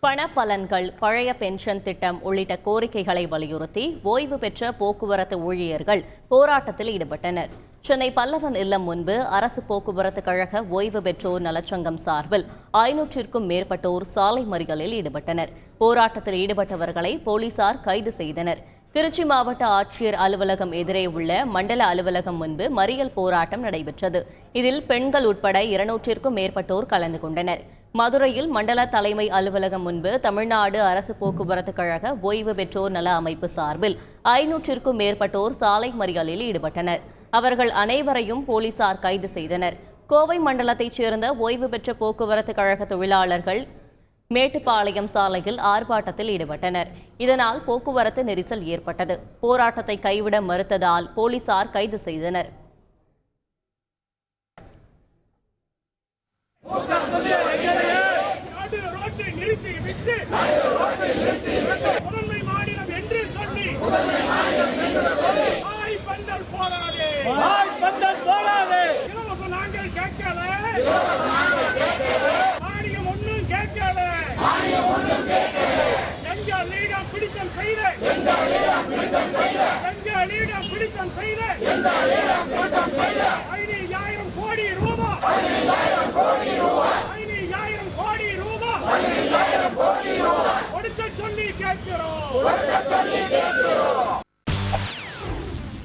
பணப்பலன்கள், பழைய பென்ஷன் திட்டம் உள்ளிட்ட கோரிக்கைகளை வலியுறுத்தி ஓய்வு பெற்ற போக்குவரத்து ஊழியர்கள் போராட்டத்தில் ஈடுபட்டனர். சென்னை பல்லவன் இல்லம் முன்பு அரசு போக்குவரத்து கழக ஓய்வு பெற்றோர் நலச்சங்கம் சார்பில் 500க்கும் மேற்பட்டோர் சாலை மறியலில் ஈடுபட்டனர். போராட்டத்தில் ஈடுபட்டவர்களை போலீசார் கைது செய்தனர். திருச்சி மாவட்ட ஆட்சியர் அலுவலகம் எதிரே உள்ள மண்டல அலுவலகம் முன்பு மறியல் போராட்டம் நடைபெற்றது. இதில் பெண்கள் உட்பட 200க்கும் மேற்பட்டோர் கலந்து கொண்டனர். மதுரையில் மண்டல தலைமை அலுவலகம் முன்பு தமிழ்நாடு அரசு போக்குவரத்து கழக ஓய்வு பெற்றோர் நல அமைப்பு சார்பில் 500க்கும் மேற்பட்டோர் சாலை மறியலில் ஈடுபட்டனர். அவர்கள் அனைவரையும் போலீசார் கைது செய்தனர். கோவை மண்டலத்தைச் சேர்ந்த ஓய்வு பெற்ற போக்குவரத்து கழக தொழிலாளர்கள் மேட்டுப்பாளையம் சாலையில் ஆர்ப்பாட்டத்தில் ஈடுபட்டனர். இதனால் போக்குவரத்து நெரிசல் ஏற்பட்டது. போராட்டத்தை கைவிட மறுத்ததால் போலீசார் கைது செய்தனர்.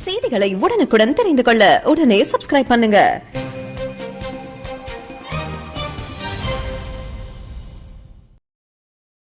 செய்திகளை உடனுக்குடன் தெரிந்து கொள்ள உடனே சப்ஸ்கிரைப் பண்ணுங்க.